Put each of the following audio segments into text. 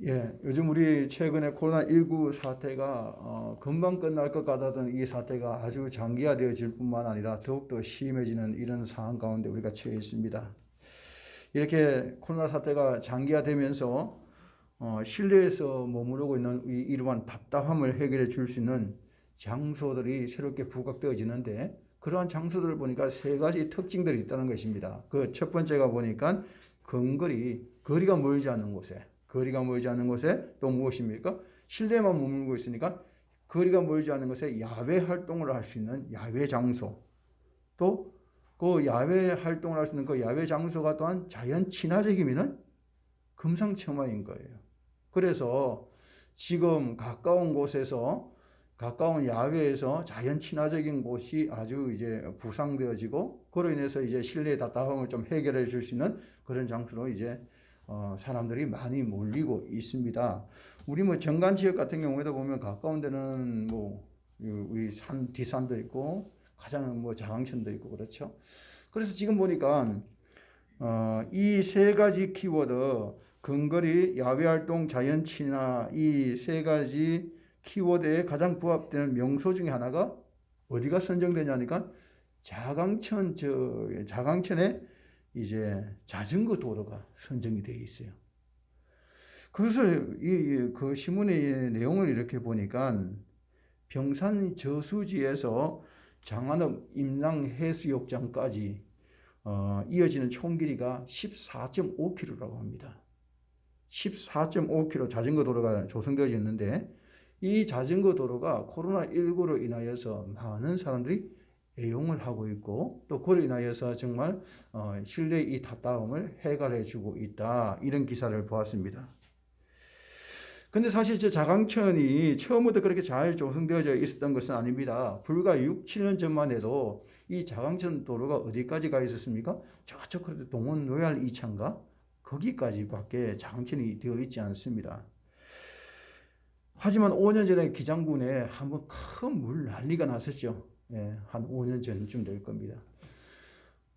요즘 우리 최근에 코로나19 사태가 금방 끝날 것 같았던 이 사태가 아주 장기화되어질 뿐만 아니라 더욱더 심해지는 이런 상황 가운데 우리가 처해 있습니다. 이렇게 코로나 사태가 장기화되면서 실내에서 머무르고 있는 이러한 답답함을 해결해 줄 수 있는 장소들이 새롭게 부각되어지는데, 그러한 장소들을 보니까 세 가지 특징들이 있다는 것입니다. 그 첫 번째가 보니까 거리가 멀지 않는 곳에 또 무엇입니까? 실내에만 머물고 있으니까 거리가 멀지 않는 곳에 야외 활동을 할 수 있는 야외 장소, 또 그 야외 활동을 할 수 있는 그 야외 장소가 또한 자연 친화적이면은 금상첨화인 거예요. 그래서 지금 가까운 야외에서 자연 친화적인 곳이 아주 이제 부상되어지고, 그로 인해서 이제 실내 답답함을 좀 해결해 줄 수 있는 그런 장소로 이제 사람들이 많이 몰리고 있습니다. 우리 뭐 정관 지역 같은 경우에도 보면 가까운 데는 뭐 우리 뒷산도 있고 가장 뭐 자강천도 있고 그렇죠. 그래서 지금 보니까 이 세 가지 키워드, 근거리, 야외활동, 자연친화, 이 세 가지 키워드에 가장 부합되는 명소 중에 하나가 어디가 선정되냐니까 자강천에 이제 자전거 도로가 선정이 되어 있어요. 그것을 그 신문의 내용을 이렇게 보니까 병산 저수지에서 장안읍 임랑해수욕장까지 이어지는 총 길이가 14.5km라고 합니다. 14.5km 자전거 도로가 조성되어 있는데, 이 자전거 도로가 코로나19로 인하여서 많은 사람들이 애용을 하고 있고, 또 그로 인하여서 정말 실내 이 답답함을 해결해 주고 있다, 이런 기사를 보았습니다. 근데 사실 저 자강천이 처음부터 그렇게 잘 조성되어져 있었던 것은 아닙니다. 불과 6, 7년 전만 해도 이 자강천 도로가 어디까지 가 있었습니까? 저쪽 동원 로얄 2차인가? 거기까지밖에 자강천이 되어 있지 않습니다. 하지만 5년 전에 기장군에 한번 큰 물 난리가 났었죠. 한 5년 전쯤 될 겁니다.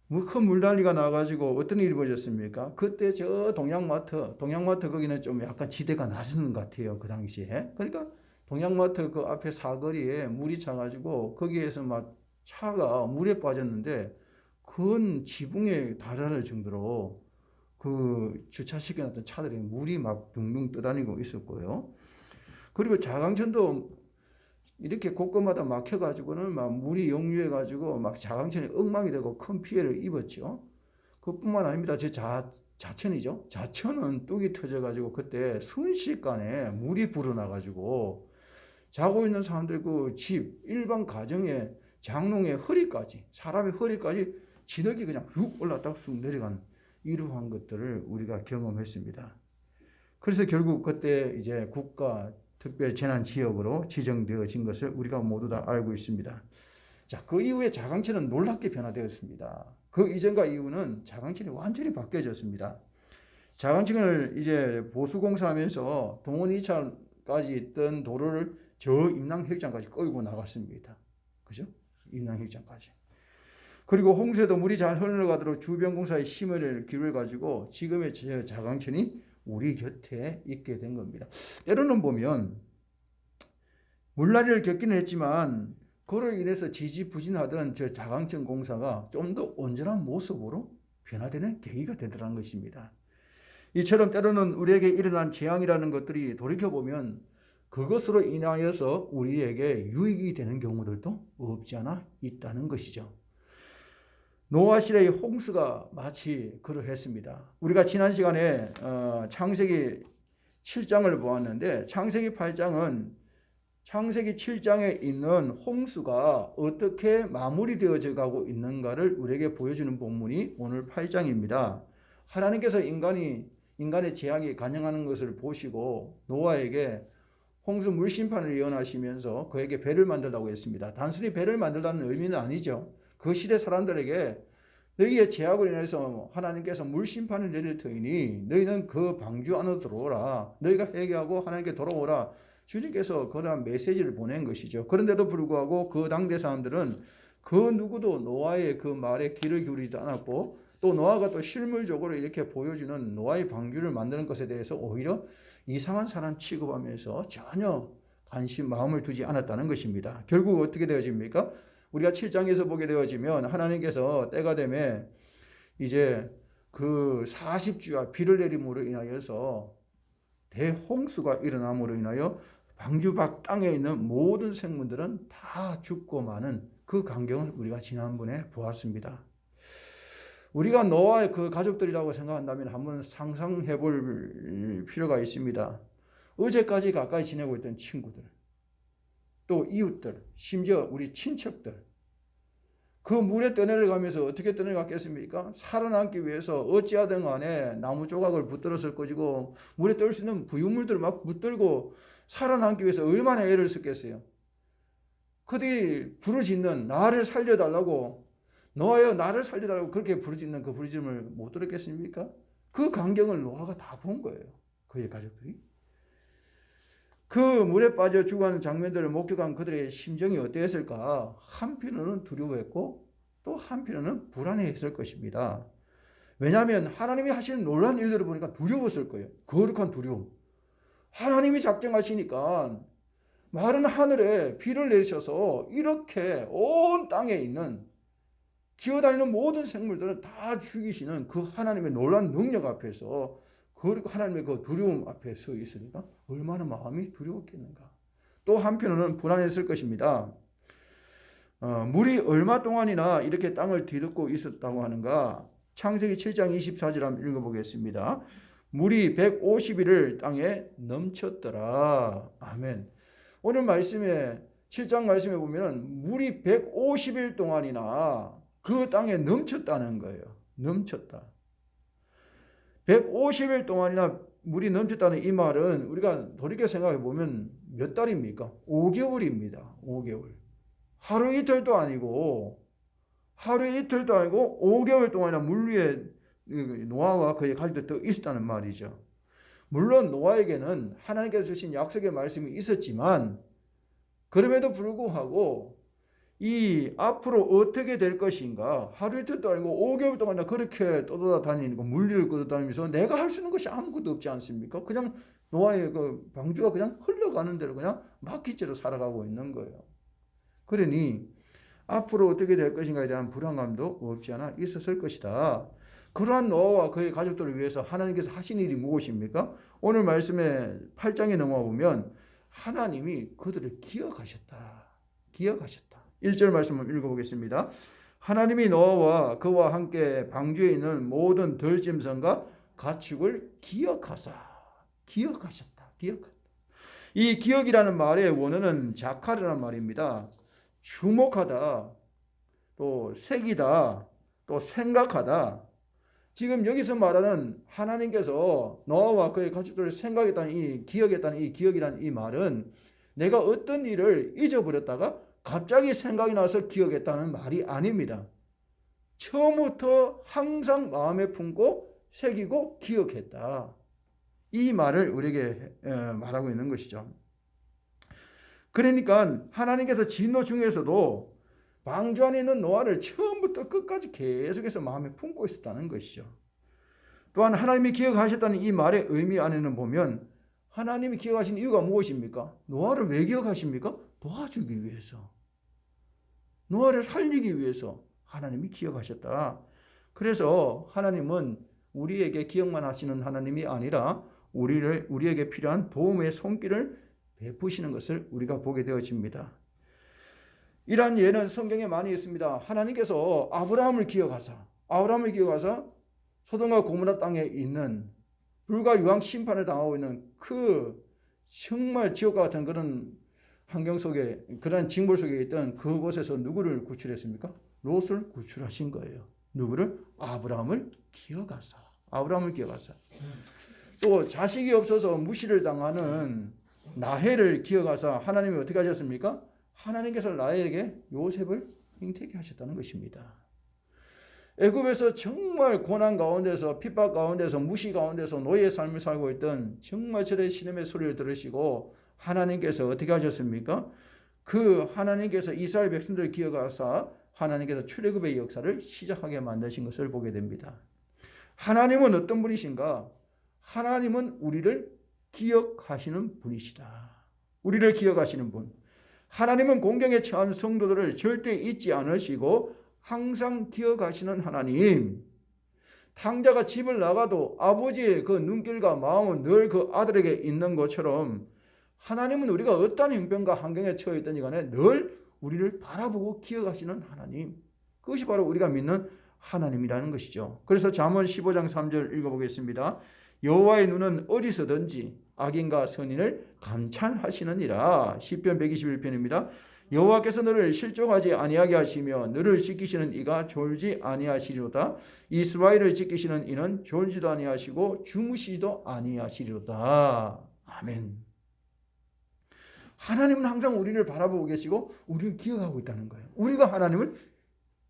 큰 물난리가 나가지고 어떤 일이 벌어졌습니까? 그때 저 동양마트 거기는 좀 약간 지대가 낮은 것 같아요, 그 당시에. 그러니까 동양마트 그 앞에 사거리에 물이 차가지고 거기에서 막 차가 물에 빠졌는데 큰 지붕에 달하는 정도로 그 주차시켜놨던 차들이 물이 막 둥둥 떠다니고 있었고요. 그리고 자강천도 이렇게 곳곳마다 막혀가지고는 막 물이 역류해가지고 막 자강천이 엉망이 되고 큰 피해를 입었죠. 그뿐만 아닙니다. 제 자천이죠. 자천은 뚝이 터져가지고 그때 순식간에 물이 불어나가지고 자고 있는 사람들 그 집, 일반 가정의 장롱의 허리까지, 사람의 허리까지 진흙이 그냥 훅 올랐다가 쑥 내려간 이러한 것들을 우리가 경험했습니다. 그래서 결국 그때 이제 국가 특별재난지역으로 지정되어진 것을 우리가 모두 다 알고 있습니다. 자, 그 이후에 자강천은 놀랍게 변화되었습니다. 그 이전과 이후는 자강천이 완전히 바뀌어졌습니다. 자강천을 이제 보수공사하면서 동원 2차까지 있던 도로를 저 임랑헬장까지 끌고 나갔습니다. 그죠? 임랑헬장까지. 그리고 홍수에도 물이 잘 흘러가도록 주변공사의 힘을 기울여가지고 지금의 자강천이 우리 곁에 있게 된 겁니다. 때로는 보면 물난리를 겪기는 했지만 그로 인해서 지지부진하던 저 자강천 공사가 좀 더 온전한 모습으로 변화되는 계기가 되더라는 것입니다. 이처럼 때로는 우리에게 일어난 재앙이라는 것들이 돌이켜보면 그것으로 인하여서 우리에게 유익이 되는 경우들도 없지 않아 있다는 것이죠. 노아 시대의 홍수가 마치 그러했습니다. 우리가 지난 시간에 창세기 7장을 보았는데, 창세기 8장은 창세기 7장에 있는 홍수가 어떻게 마무리되어져 가고 있는가를 우리에게 보여주는 본문이 오늘 8장입니다. 하나님께서 인간의 재앙이 간영하는 것을 보시고 노아에게 홍수 물심판을 예언하시면서 그에게 배를 만들라고 했습니다. 단순히 배를 만들라는 의미는 아니죠. 그 시대 사람들에게 너희의 죄악으로 인해서 하나님께서 물심판을 내릴 터이니 너희는 그 방주 안으로 들어오라. 너희가 회개하고 하나님께 돌아오라. 주님께서 그러한 메시지를 보낸 것이죠. 그런데도 불구하고 그 당대 사람들은 그 누구도 노아의 그 말에 귀를 기울이지 않았고, 또 노아가 또 실물적으로 이렇게 보여주는 노아의 방주를 만드는 것에 대해서 오히려 이상한 사람 취급하면서 전혀 마음을 두지 않았다는 것입니다. 결국 어떻게 되어집니까? 우리가 7장에서 보게 되어지면 하나님께서 때가 되면 이제 그 40주야 비를 내림으로 인하여서 대홍수가 일어남으로 인하여 방주 밖 땅에 있는 모든 생물들은 다 죽고 마는 그 광경을 우리가 지난번에 보았습니다. 우리가 노아의 그 가족들이라고 생각한다면 한번 상상해 볼 필요가 있습니다. 어제까지 가까이 지내고 있던 친구들, 또 이웃들, 심지어 우리 친척들, 그 물에 떠내려가면서 어떻게 떠내려갔겠습니까? 살아남기 위해서 어찌하든 간에 나무 조각을 붙들었을 것이고 물에 뜰 수 있는 부유물들을 막 붙들고 살아남기 위해서 얼마나 애를 썼겠어요. 그들이 부르짖는 나를 살려달라고, 노아여 나를 살려달라고 그렇게 부르짖는 그 부르짖음을 못 들었겠습니까? 그 광경을 노아가 다 본 거예요. 그의 가족들이. 그 물에 빠져 죽어가는 장면들을 목격한 그들의 심정이 어땠을까? 한편으로는 두려워했고 또 한편으로는 불안해했을 것입니다. 왜냐하면 하나님이 하시는 놀라운 일들을 보니까 두려웠을 거예요. 거룩한 두려움. 하나님이 작정하시니까 마른 하늘에 비를 내리셔서 이렇게 온 땅에 있는 기어다니는 모든 생물들을 다 죽이시는 그 하나님의 놀라운 능력 앞에서, 그리고 하나님의 그 두려움 앞에 서 있으니까 얼마나 마음이 두려웠겠는가. 또 한편으로는 불안했을 것입니다. 물이 얼마 동안이나 이렇게 땅을 뒤덮고 있었다고 하는가. 창세기 7장 24절 한번 읽어보겠습니다. 물이 150일을 땅에 넘쳤더라. 아멘. 오늘 말씀에 7장 말씀에 보면은 물이 150일 동안이나 그 땅에 넘쳤다는 거예요. 넘쳤다. 150일 동안이나 물이 넘쳤다는 이 말은 우리가 돌이켜 생각해 보면 몇 달입니까? 5개월입니다. 5개월. 하루 이틀도 아니고 5개월 동안이나 물 위에 노아와 그의 가족들이 떠 있었다는 말이죠. 물론 노아에게는 하나님께서 주신 약속의 말씀이 있었지만 그럼에도 불구하고 이 앞으로 어떻게 될 것인가, 하루 이틀도 아니고 5개월 동안 그렇게 떠돌아다니는 거, 물리를 끌어다니면서 내가 할 수 있는 것이 아무것도 없지 않습니까? 그냥 노아의 그 방주가 그냥 흘러가는 대로 그냥 막히채로 살아가고 있는 거예요. 그러니 앞으로 어떻게 될 것인가에 대한 불안감도 없지 않아 있었을 것이다. 그러한 노아와 그의 가족들을 위해서 하나님께서 하신 일이 무엇입니까? 오늘 말씀에 8장에 넘어가 보면 하나님이 그들을 기억하셨다. 기억하셨다. 1절 말씀을 읽어보겠습니다. 하나님이 노아와 그와 함께 방주에 있는 모든 들짐승과 가축을 기억하셨다. 이 기억이라는 말의 원어는 자카르라는 말입니다. 주목하다, 또 새기다, 또 생각하다. 지금 여기서 말하는 하나님께서 노아와 그의 가족들을 생각했다는 이 기억했다는 이 기억이라는 이 말은 내가 어떤 일을 잊어버렸다가 갑자기 생각이 나서 기억했다는 말이 아닙니다. 처음부터 항상 마음에 품고 새기고 기억했다. 이 말을 우리에게 말하고 있는 것이죠. 그러니까 하나님께서 진노 중에서도 방주 안에 있는 노아를 처음부터 끝까지 계속해서 마음에 품고 있었다는 것이죠. 또한 하나님이 기억하셨다는 이 말의 의미 안에는 보면 하나님이 기억하신 이유가 무엇입니까? 노아를 왜 기억하십니까? 도와주기 위해서. 노아를 살리기 위해서 하나님이 기억하셨다. 그래서 하나님은 우리에게 기억만 하시는 하나님이 아니라 우리에게 필요한 도움의 손길을 베푸시는 것을 우리가 보게 되어집니다. 이러한 예는 성경에 많이 있습니다. 하나님께서 아브라함을 기억하사 소돔과 고모라 땅에 있는 불과 유황 심판을 당하고 있는 그 정말 지옥과 같은 그런 환경 속에, 그런 징벌 속에 있던 그곳에서 누구를 구출했습니까? 롯을 구출하신 거예요. 누구를? 아브라함을 기억하사. 또 자식이 없어서 무시를 당하는 나헬을 기억하사 하나님이 어떻게 하셨습니까? 하나님께서 나헬에게 요셉을 잉태케 하셨다는 것입니다. 애굽에서 정말 고난 가운데서, 핍박 가운데서, 무시 가운데서 노예의 삶을 살고 있던 정말 저들의 신음의 소리를 들으시고 하나님께서 어떻게 하셨습니까? 그 하나님께서 이스라엘 백성들을 기억하사 하나님께서 출애굽의 역사를 시작하게 만드신 것을 보게 됩니다. 하나님은 어떤 분이신가? 하나님은 우리를 기억하시는 분이시다. 우리를 기억하시는 분. 하나님은 공경에 처한 성도들을 절대 잊지 않으시고 항상 기억하시는 하나님. 탕자가 집을 나가도 아버지의 그 눈길과 마음은 늘 그 아들에게 있는 것처럼 하나님은 우리가 어떤 형편과 환경에 처해 있든지 간에 늘 우리를 바라보고 기억하시는 하나님. 그것이 바로 우리가 믿는 하나님이라는 것이죠. 그래서 잠언 15장 3절 읽어보겠습니다. 여호와의 눈은 어디서든지 악인과 선인을 감찰하시느니라. 시편 121편입니다. 여호와께서 너를 실족하지 아니하게 하시며 너를 지키시는 이가 졸지 아니하시리로다. 이스라엘을 지키시는 이는 졸지도 아니하시고 주무시지도 아니하시리로다. 아멘. 하나님은 항상 우리를 바라보고 계시고 우리를 기억하고 있다는 거예요. 우리가 하나님을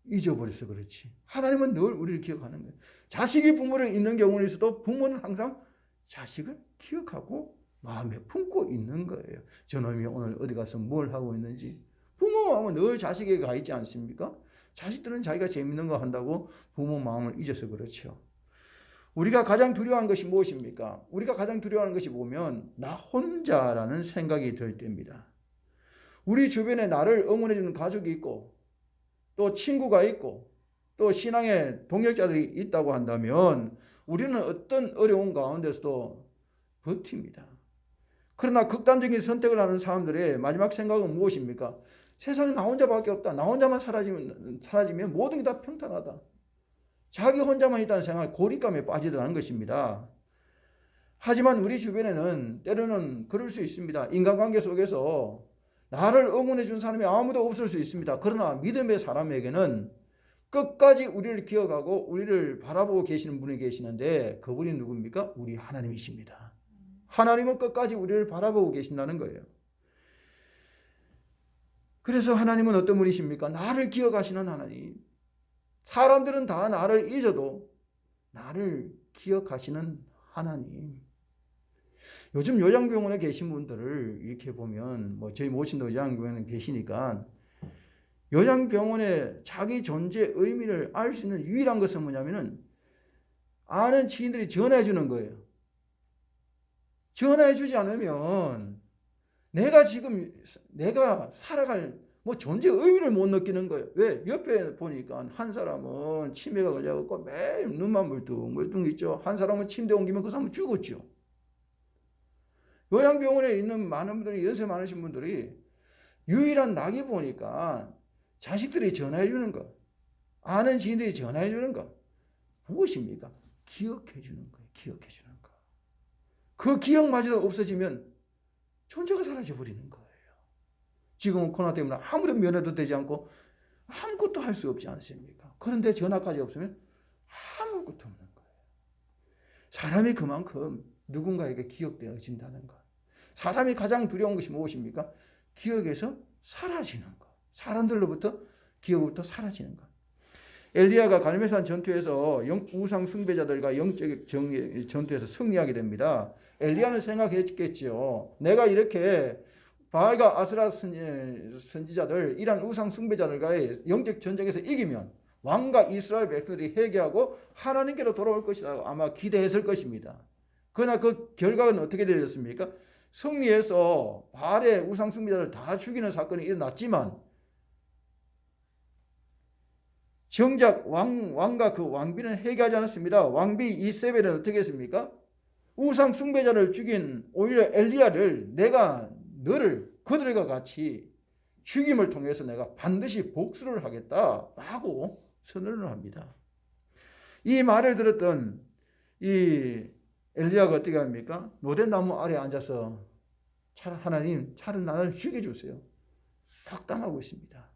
잊어버려서 그렇지. 하나님은 늘 우리를 기억하는 거예요. 자식이 부모를 잊는 경우는 있어도 부모는 항상 자식을 기억하고 마음에 품고 있는 거예요. 저놈이 오늘 어디 가서 뭘 하고 있는지. 부모 마음은 늘 자식에게 가 있지 않습니까? 자식들은 자기가 재밌는 거 한다고 부모 마음을 잊어서 그렇죠. 우리가 가장 두려워하는 것이 무엇입니까? 우리가 가장 두려워하는 것이 보면 나 혼자라는 생각이 들 때입니다. 우리 주변에 나를 응원해주는 가족이 있고 또 친구가 있고 또 신앙의 동역자들이 있다고 한다면 우리는 어떤 어려운 가운데서도 버팁니다. 그러나 극단적인 선택을 하는 사람들의 마지막 생각은 무엇입니까? 세상에 나 혼자밖에 없다. 나 혼자만 사라지면 모든 게 다 평탄하다. 자기 혼자만 있다는 생각, 고립감에 빠지더라는 것입니다. 하지만 우리 주변에는 때로는 그럴 수 있습니다. 인간관계 속에서 나를 응원해 준 사람이 아무도 없을 수 있습니다. 그러나 믿음의 사람에게는 끝까지 우리를 기억하고 우리를 바라보고 계시는 분이 계시는데 그분이 누굽니까? 우리 하나님이십니다. 하나님은 끝까지 우리를 바라보고 계신다는 거예요. 그래서 하나님은 어떤 분이십니까? 나를 기억하시는 하나님. 사람들은 다 나를 잊어도 나를 기억하시는 하나님. 요즘 요양병원에 계신 분들을 이렇게 보면 저희 모친도 요양병원에 계시니까 요양병원에 자기 존재의 의미를 알 수 있는 유일한 것은 뭐냐면은 아는 지인들이 전화해 주는 거예요. 전화해 주지 않으면 내가 살아갈 존재의 의미를 못 느끼는 거예요. 왜? 옆에 보니까 한 사람은 치매가 걸려갖고 매일 눈만 멀뚱멀뚱 있죠. 한 사람은 침대 옮기면 그 사람은 죽었죠. 요양병원에 있는 많은 분들이, 연세 많으신 분들이 유일한 낙이 보니까 자식들이 전화해 주는 거, 아는 지인들이 전화해 주는 거, 무엇입니까? 기억해 주는 거예요. 기억해 주는 거. 그 기억마저도 없어지면 존재가 사라져 버리는 거예요. 지금은 코로나 때문에 아무리 면회도 되지 않고 아무것도 할 수 없지 않습니까? 그런데 전화까지 없으면 아무것도 없는 거예요. 사람이 그만큼 누군가에게 기억되어진다는 것. 사람이 가장 두려운 것이 무엇입니까? 기억에서 사라지는 것. 사람들로부터 기억으로부터 사라지는 것. 엘리야가 갈멜산 전투에서 우상 숭배자들과 영적 전투에서 승리하게 됩니다. 엘리야는 생각했겠죠. 내가 이렇게 바알과 아스라 선지자들, 이란 우상 숭배자들과의 영적 전쟁에서 이기면 왕과 이스라엘 백성들이 회개하고 하나님께로 돌아올 것이라고 아마 기대했을 것입니다. 그러나 그 결과는 어떻게 되었습니까? 승리해서 바알의 우상 숭배자를 다 죽이는 사건이 일어났지만 정작 왕과 그 왕비는 회개하지 않았습니다. 왕비 이세벨은 어떻게 했습니까? 우상 숭배자를 죽인 오히려 엘리야를 내가 너를 그들과 같이 죽임을 통해서 내가 반드시 복수를 하겠다라고 선언을 합니다. 이 말을 들었던 이 엘리야가 어떻게 합니까? 노대나무 아래에 앉아서 하나님 차라리 나를 죽여주세요. 격담하고 있습니다.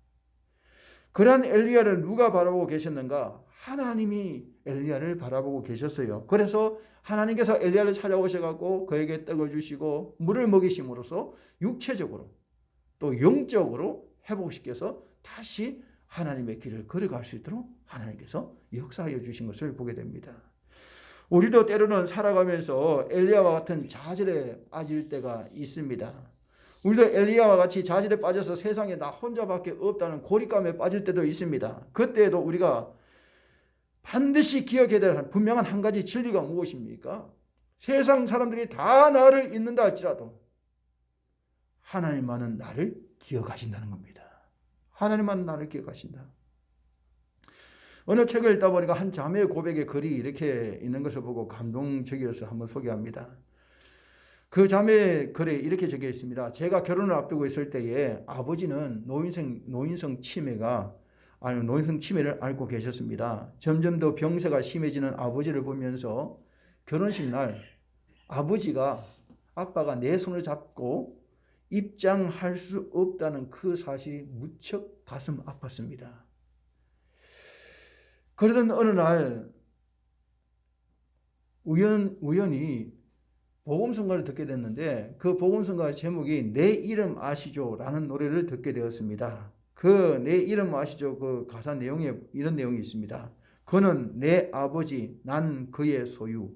그러한 엘리야를 누가 바라보고 계셨는가? 하나님이 엘리야를 바라보고 계셨어요. 그래서 하나님께서 엘리야를 찾아오셔서 그에게 떡을 주시고 물을 먹이심으로써 육체적으로 또 영적으로 회복시켜서 다시 하나님의 길을 걸어갈 수 있도록 하나님께서 역사하여 주신 것을 보게 됩니다. 우리도 때로는 살아가면서 엘리야와 같은 좌절에 빠질 때가 있습니다. 우리도 엘리야와 같이 좌절에 빠져서 세상에 나 혼자밖에 없다는 고립감에 빠질 때도 있습니다. 그때에도 우리가 반드시 기억해야 될 분명한 한 가지 진리가 무엇입니까? 세상 사람들이 다 나를 잊는다 할지라도 하나님만은 나를 기억하신다는 겁니다. 하나님만은 나를 기억하신다. 어느 책을 읽다 보니까 한 자매의 고백의 글이 이렇게 있는 것을 보고 감동적이어서 한번 소개합니다. 그 자매의 글에 이렇게 적혀 있습니다. 제가 결혼을 앞두고 있을 때에 아버지는 노인성 치매를 앓고 계셨습니다. 점점 더 병세가 심해지는 아버지를 보면서 결혼식 날 아빠가 내 손을 잡고 입장할 수 없다는 그 사실이 무척 가슴 아팠습니다. 그러던 어느 날 우연히 복음성가를 듣게 됐는데 그 복음성가 제목이 내 이름 아시죠? 라는 노래를 듣게 되었습니다. 그 내 이름 아시죠? 그 가사 내용에 이런 내용이 있습니다. 그는 내 아버지, 난 그의 소유.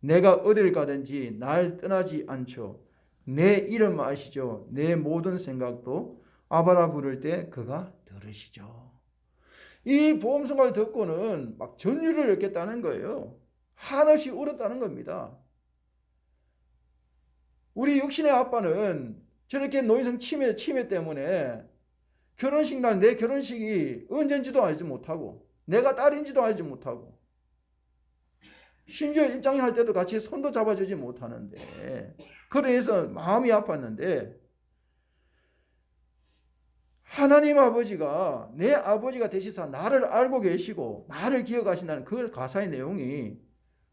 내가 어딜 가든지 날 떠나지 않죠. 내 이름 아시죠? 내 모든 생각도 아바라 부를 때 그가 들으시죠. 이 복음성가를 듣고는 막 전율을 얻겠다는 거예요. 한없이 울었다는 겁니다. 우리 육신의 아빠는 저렇게 노인성 치매 때문에 결혼식 날 내 결혼식이 언젠지도 알지 못하고 내가 딸인지도 알지 못하고 심지어 입장할 때도 같이 손도 잡아주지 못하는데 그래서 마음이 아팠는데 하나님 아버지가 내 아버지가 되시사 나를 알고 계시고 나를 기억하신다는 그 가사의 내용이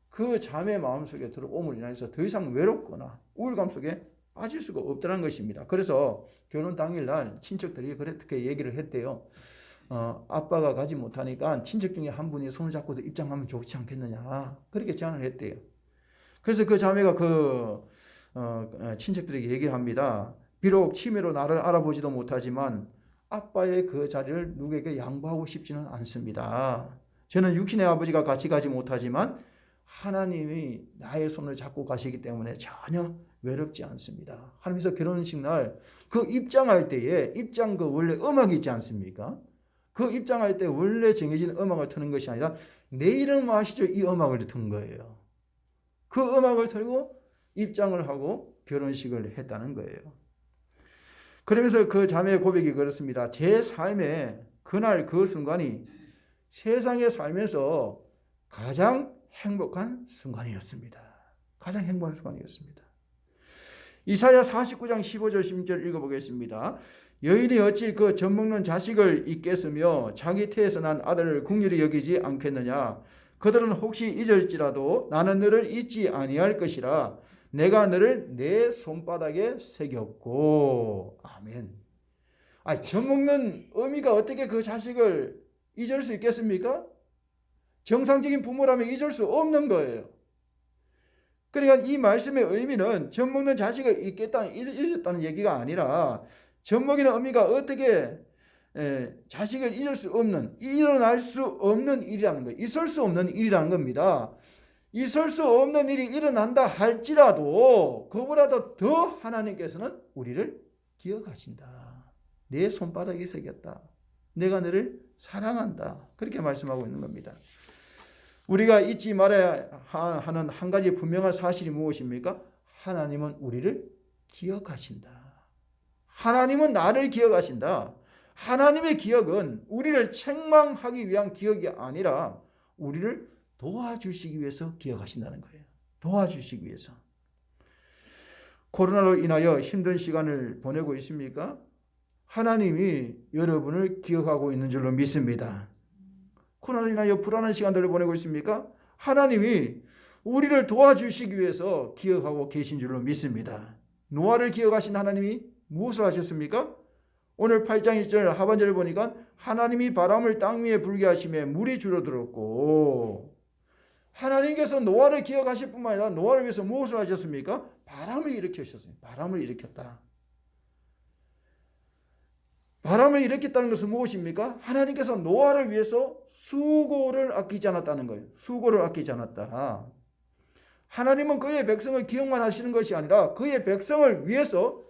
그 자매의 마음속에 들어옴을 인해서 더 이상 외롭거나 우울감 속에 빠질 수가 없다는 것입니다. 그래서 결혼 당일날 친척들이 그렇게 얘기를 했대요. 아빠가 가지 못하니까 친척 중에 한 분이 손을 잡고도 입장하면 좋지 않겠느냐 그렇게 제안을 했대요. 그래서 그 자매가 친척들에게 얘기를 합니다. 비록 치매로 나를 알아보지도 못하지만 아빠의 그 자리를 누구에게 양보하고 싶지는 않습니다. 저는 육신의 아버지가 같이 가지 못하지만 하나님이 나의 손을 잡고 가시기 때문에 전혀 외롭지 않습니다. 하면서 결혼식 날 그 입장할 때에 원래 음악이 있지 않습니까? 그 입장할 때 원래 정해진 음악을 트는 것이 아니라 내 이름 아시죠? 이 음악을 튼 거예요. 그 음악을 틀고 입장을 하고 결혼식을 했다는 거예요. 그러면서 그 자매의 고백이 그렇습니다. 제 삶에 그날 그 순간이 세상에 살면서 가장 행복한 순간이었습니다. 가장 행복한 순간이었습니다. 이사야 49장 15절 16절 읽어보겠습니다. 여인이 어찌 그 젖먹는 자식을 잊겠으며 자기 태에서 난 아들을 긍휼히 여기지 않겠느냐. 그들은 혹시 잊을지라도 나는 너를 잊지 아니할 것이라. 내가 너를 내 손바닥에 새겼고. 아멘. 젖먹는 어미가 어떻게 그 자식을 잊을 수 있겠습니까? 정상적인 부모라면 잊을 수 없는 거예요. 그러니까 이 말씀의 의미는 젖먹는 자식을 잊었다는 얘기가 아니라 젖먹이는 어미가 어떻게 자식을 잊을 수 없는, 일어날 수 없는 일이라는 거예요. 있을 수 없는 일이라는 겁니다. 있을 수 없는 일이 일어난다 할지라도 그보다도 더 하나님께서는 우리를 기억하신다. 내 손바닥에 새겼다. 내가 너를 사랑한다. 그렇게 말씀하고 있는 겁니다. 우리가 잊지 말아야 하는 한 가지 분명한 사실이 무엇입니까? 하나님은 우리를 기억하신다. 하나님은 나를 기억하신다. 하나님의 기억은 우리를 책망하기 위한 기억이 아니라 우리를 도와주시기 위해서 기억하신다는 거예요. 도와주시기 위해서. 코로나로 인하여 힘든 시간을 보내고 있습니까? 하나님이 여러분을 기억하고 있는 줄로 믿습니다. 코로나로 인하여 불안한 시간들을 보내고 있습니까? 하나님이 우리를 도와주시기 위해서 기억하고 계신 줄로 믿습니다. 노아를 기억하신 하나님이 무엇을 하셨습니까? 오늘 8장 1절 하반절을 보니까 하나님이 바람을 땅 위에 불게 하심에 물이 줄어들었고, 하나님께서 노아를 기억하실 뿐만 아니라 노아를 위해서 무엇을 하셨습니까? 바람을 일으키셨어요. 바람을 일으켰다. 바람을 일으켰다는 것은 무엇입니까? 하나님께서 노아를 위해서 수고를 아끼지 않았다는 거예요. 수고를 아끼지 않았다. 하나님은 그의 백성을 기억만 하시는 것이 아니라 그의 백성을 위해서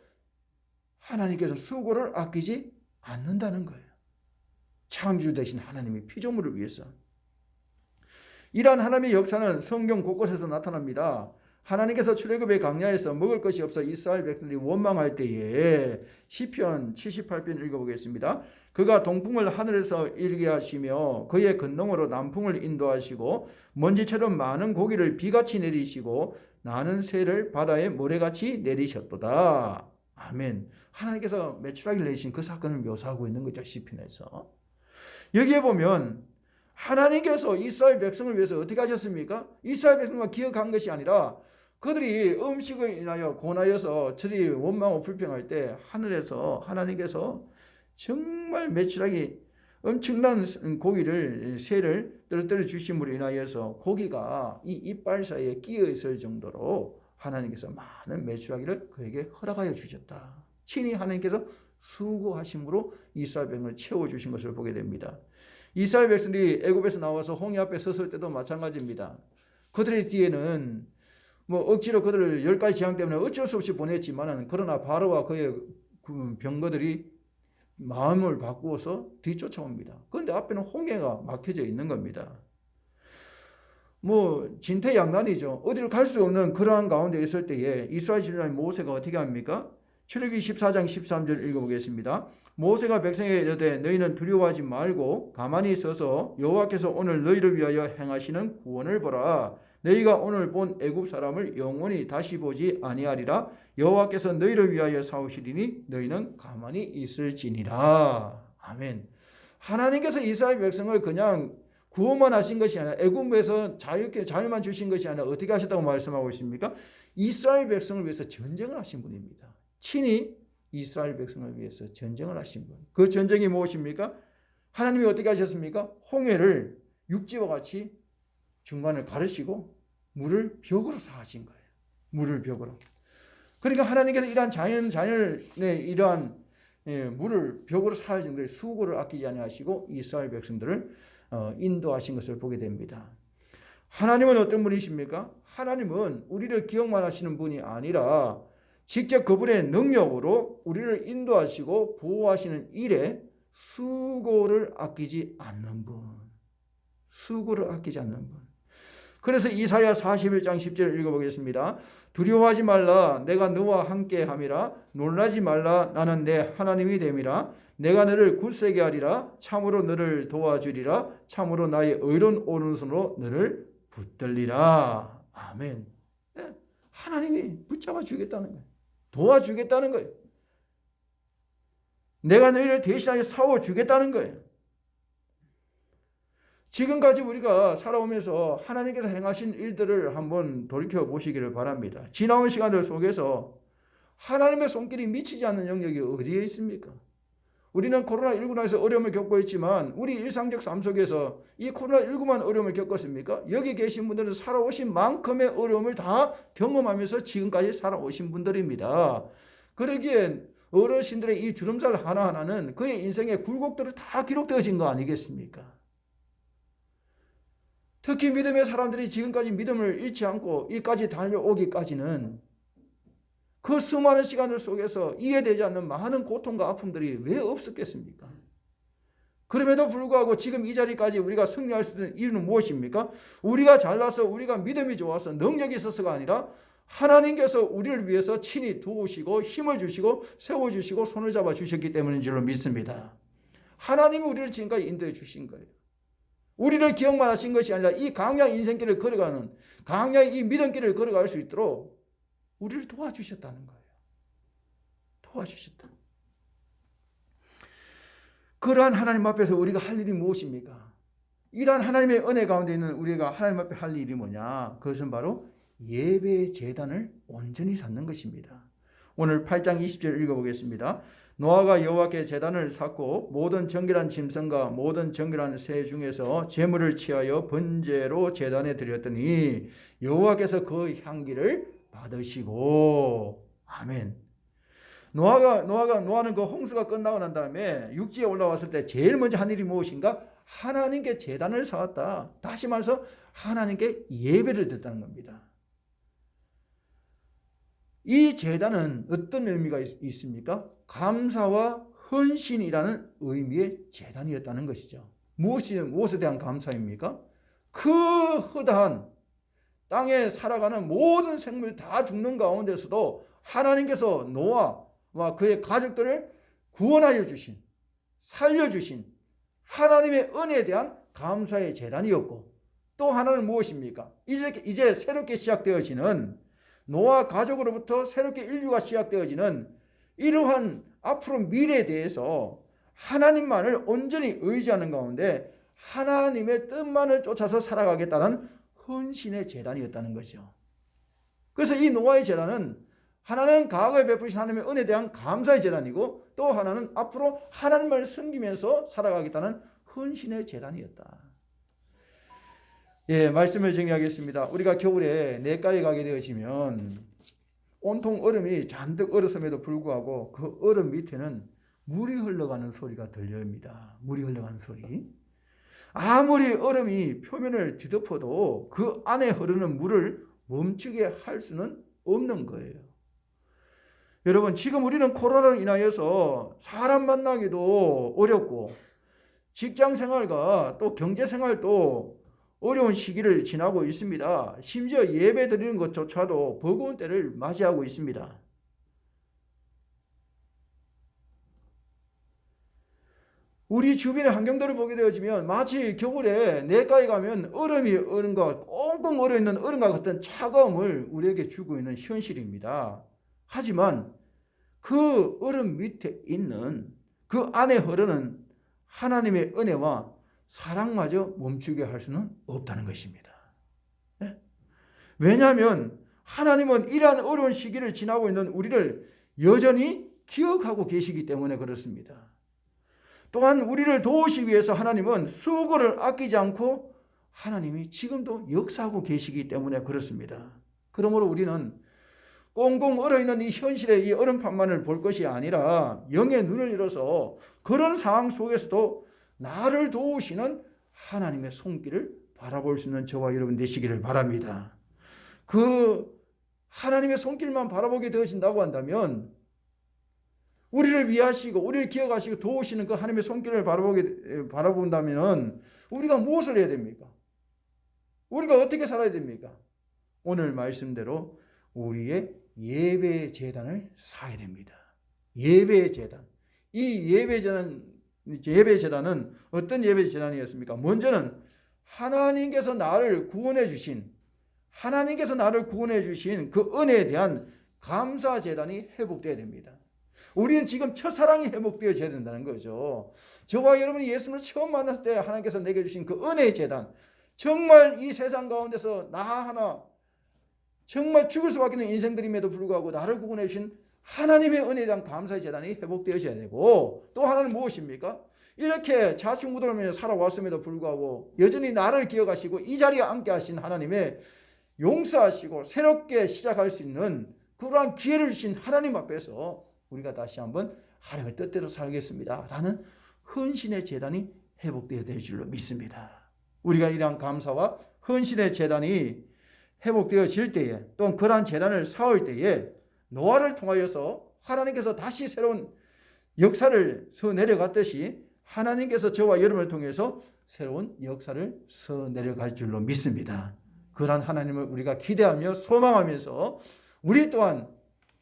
하나님께서 수고를 아끼지 않는다는 거예요. 창조 되신 하나님의 피조물을 위해서. 이러한 하나님의 역사는 성경 곳곳에서 나타납니다. 하나님께서 출애굽의 광야에서 먹을 것이 없어 이스라엘 백성들이 원망할 때에 시편 78편 읽어보겠습니다. 그가 동풍을 하늘에서 일게 하시며 그의 건너으로 남풍을 인도하시고 먼지처럼 많은 고기를 비같이 내리시고 나는 새를 바다에 모래같이 내리셨도다. 아멘. 하나님께서 메추라기를 내신 그 사건을 묘사하고 있는 거죠. 시편에서. 여기에 보면 하나님께서 이스라엘 백성을 위해서 어떻게 하셨습니까? 이스라엘 백성만 기억한 것이 아니라 그들이 음식을 인하여 고나여서 저들이 원망하고 불평할 때 하늘에서 하나님께서 정말 메추라기 엄청난 고기를 새를 떨어뜨려 주심으로 인하여서 고기가 이 이빨 사이에 끼어 있을 정도로 하나님께서 많은 메추라기를 그에게 허락하여 주셨다. 친히 하나님께서 수고하심으로 이스라엘 백성을 채워주신 것을 보게 됩니다. 이스라엘 백성들이 애굽에서 나와서 홍해 앞에 섰을 때도 마찬가지입니다. 그들의 뒤에는 억지로 그들을 10가지 재앙 때문에 어쩔 수 없이 보냈지만 그러나 바로와 그의 병거들이 마음을 바꾸어서 뒤쫓아옵니다. 그런데 앞에는 홍해가 막혀져 있는 겁니다. 진퇴양난이죠. 어디를 갈 수 없는 그러한 가운데 있을 때에 이스라엘 지도자 모세가 어떻게 합니까? 출애굽기 14장 13절 읽어보겠습니다. 모세가 백성에게 이르되 너희는 두려워하지 말고 가만히 서서 여호와께서 오늘 너희를 위하여 행하시는 구원을 보라. 너희가 오늘 본 애굽 사람을 영원히 다시 보지 아니하리라. 여호와께서 너희를 위하여 싸우시리니 너희는 가만히 있을지니라. 아멘. 하나님께서 이스라엘 백성을 그냥 구원만 하신 것이 아니라 애굽에서 자유만 주신 것이 아니라 어떻게 하셨다고 말씀하고 있습니까? 이스라엘 백성을 위해서 전쟁을 하신 분입니다. 친히 이스라엘 백성을 위해서 전쟁을 하신 분. 그 전쟁이 무엇입니까? 하나님이 어떻게 하셨습니까? 홍해를 육지와 같이 중간을 가르시고 물을 벽으로 사하신 거예요. 물을 벽으로. 그러니까 하나님께서 이러한 자연의 이러한 물을 벽으로 사하신 거예요. 수고를 아끼지 아니하시고 이스라엘 백성들을 인도하신 것을 보게 됩니다. 하나님은 어떤 분이십니까? 하나님은 우리를 기억만 하시는 분이 아니라 직접 그분의 능력으로 우리를 인도하시고 보호하시는 일에 수고를 아끼지 않는 분. 수고를 아끼지 않는 분. 그래서 이사야 41장 10절을 읽어보겠습니다. 두려워하지 말라. 내가 너와 함께 함이라. 놀라지 말라. 나는 내 하나님이 됨이라. 내가 너를 굳세게 하리라. 참으로 너를 도와주리라. 참으로 나의 의로운 오른손으로 너를 붙들리라. 아멘. 하나님이 붙잡아 주겠다는 거예요. 도와주겠다는 거예요. 내가 너희를 대신하여 싸워주겠다는 거예요. 지금까지 우리가 살아오면서 하나님께서 행하신 일들을 한번 돌이켜보시기를 바랍니다. 지나온 시간들 속에서 하나님의 손길이 미치지 않는 영역이 어디에 있습니까? 우리는 코로나19로 해서 어려움을 겪고 있지만 우리 일상적 삶 속에서 이 코로나19만 어려움을 겪었습니까? 여기 계신 분들은 살아오신 만큼의 어려움을 다 경험하면서 지금까지 살아오신 분들입니다. 그러기에 어르신들의 이 주름살 하나하나는 그의 인생의 굴곡들을 다 기록되어진 거 아니겠습니까? 특히 믿음의 사람들이 지금까지 믿음을 잃지 않고 이까지 달려오기까지는 그 수많은 시간들 속에서 이해되지 않는 많은 고통과 아픔들이 왜 없었겠습니까? 그럼에도 불구하고 지금 이 자리까지 우리가 승리할 수 있는 이유는 무엇입니까? 우리가 잘나서 우리가 믿음이 좋아서 능력이 있어서가 아니라 하나님께서 우리를 위해서 친히 도우시고 힘을 주시고 세워주시고 손을 잡아 주셨기 때문인 줄로 믿습니다. 하나님이 우리를 지금까지 인도해 주신 거예요. 우리를 기억만 하신 것이 아니라 이 강야 인생길을 걸어가는 강야의 이 믿음길을 걸어갈 수 있도록 우리를 도와주셨다는 거예요. 도와주셨다. 그러한 하나님 앞에서 우리가 할 일이 무엇입니까? 이러한 하나님의 은혜 가운데 있는 우리가 하나님 앞에 할 일이 뭐냐? 그것은 바로 예배의 제단을 온전히 쌓는 것입니다. 오늘 8장 20절 읽어보겠습니다. 노아가 여호와께 제단을 쌓고 모든 정결한 짐승과 모든 정결한 새 중에서 제물을 취하여 번제로 제단에 드렸더니 여호와께서 그 향기를 받으시고. 아멘. 노아는 그 홍수가 끝나고 난 다음에 육지에 올라왔을 때 제일 먼저 한 일이 무엇인가? 하나님께 제단을 쌓았다. 다시 말해서 하나님께 예배를 드렸다는 겁니다. 이 제단은 어떤 의미가 있습니까? 감사와 헌신이라는 의미의 제단이었다는 것이죠. 무엇에 대한 감사입니까? 그 허다한 땅에 살아가는 모든 생물 다 죽는 가운데서도 하나님께서 노아와 그의 가족들을 구원하여 주신, 살려주신 하나님의 은혜에 대한 감사의 제단이었고, 또 하나는 무엇입니까? 이제 새롭게 시작되어지는 노아 가족으로부터 새롭게 인류가 시작되어지는 이러한 앞으로 미래에 대해서 하나님만을 온전히 의지하는 가운데 하나님의 뜻만을 쫓아서 살아가겠다는 헌신의 제단이었다는 거죠. 그래서 이 노아의 제단은 하나는 과거에 베푸신 하나님의 은혜에 대한 감사의 제단이고, 또 하나는 앞으로 하나님을 섬기면서 살아가겠다는 헌신의 제단이었다. 예, 말씀을 정리하겠습니다. 우리가 겨울에 내과에 가게 되어지면 온통 얼음이 잔뜩 얼었음에도 불구하고 그 얼음 밑에는 물이 흘러가는 소리가 들려옵니다. 물이 흘러가는 소리. 아무리 얼음이 표면을 뒤덮어도 그 안에 흐르는 물을 멈추게 할 수는 없는 거예요. 여러분, 지금 우리는 코로나로 인하여서 사람 만나기도 어렵고 직장 생활과 또 경제 생활도 어려운 시기를 지나고 있습니다. 심지어 예배 드리는 것조차도 버거운 때를 맞이하고 있습니다. 우리 주변의 환경들을 보게 되어지면 마치 겨울에 내과에 가면 얼음이 얼음과 꽁꽁 얼어있는 얼음과 같은 차가움을 우리에게 주고 있는 현실입니다. 하지만 그 얼음 밑에 있는 그 안에 흐르는 하나님의 은혜와 사랑마저 멈추게 할 수는 없다는 것입니다. 네? 왜냐하면 하나님은 이러한 어려운 시기를 지나고 있는 우리를 여전히 기억하고 계시기 때문에 그렇습니다. 또한 우리를 도우시기 위해서 하나님은 수고를 아끼지 않고 하나님이 지금도 역사하고 계시기 때문에 그렇습니다. 그러므로 우리는 꽁꽁 얼어있는 이 현실의 이 얼음판만을 볼 것이 아니라 영의 눈을 열어서 그런 상황 속에서도 나를 도우시는 하나님의 손길을 바라볼 수 있는 저와 여러분 되시기를 바랍니다. 그 하나님의 손길만 바라보게 되어진다고 한다면, 우리를 위하시고 우리를 기억하시고 도우시는 그 하나님의 손길을 바라본다면 우리가 무엇을 해야 됩니까? 우리가 어떻게 살아야 됩니까? 오늘 말씀대로 우리의 예배의 제단을 쌓아야 됩니다. 예배의 제단. 이 예배 제단은 어떤 예배 제단이었습니까? 먼저는 하나님께서 나를 구원해 주신 그 은혜에 대한 감사 제단이 회복되어야 됩니다. 우리는 지금 첫사랑이 회복되어져야 된다는 거죠. 저와 여러분이 예수님을 처음 만났을 때 하나님께서 내게 주신 그 은혜의 제단, 정말 이 세상 가운데서 나 하나 정말 죽을 수밖에 없는 인생들임에도 불구하고 나를 구원해 주신 하나님의 은혜에 대한 감사의 제단이 회복되어져야 되고, 또 하나는 무엇입니까? 이렇게 자충우돌하면서 살아왔음에도 불구하고 여전히 나를 기억하시고 이 자리에 앉게 하신 하나님의 용서하시고 새롭게 시작할 수 있는 그러한 기회를 주신 하나님 앞에서 우리가 다시 한번 하나님의 뜻대로 살겠습니다 라는 헌신의 제단이 회복되어야 될 줄로 믿습니다. 우리가 이러한 감사와 헌신의 제단이 회복되어질 때에, 또는 그러한 제단을 쌓을 때에 노아를 통하여서 하나님께서 다시 새로운 역사를 써내려갔듯이 하나님께서 저와 여러분을 통해서 새로운 역사를 써내려갈 줄로 믿습니다. 그러한 하나님을 우리가 기대하며 소망하면서 우리 또한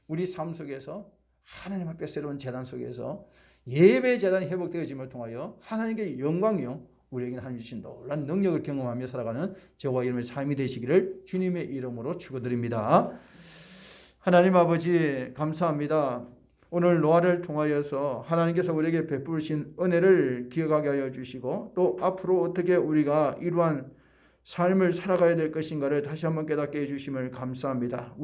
우리 삶 속에서 하나님 앞에 새로운 제단 속에서 예배 제단이 회복되어짐을 통하여 하나님께 영광이요 우리에게 하나님 주신 놀라운 능력을 경험하며 살아가는 저와 여러분의 삶이 되시기를 주님의 이름으로 축원드립니다. 하나님 아버지 감사합니다. 오늘 노아를 통하여서 하나님께서 우리에게 베푸신 은혜를 기억하게 하여 주시고, 또 앞으로 어떻게 우리가 이러한 삶을 살아가야 될 것인가를 다시 한번 깨닫게 해주심을 감사합니다.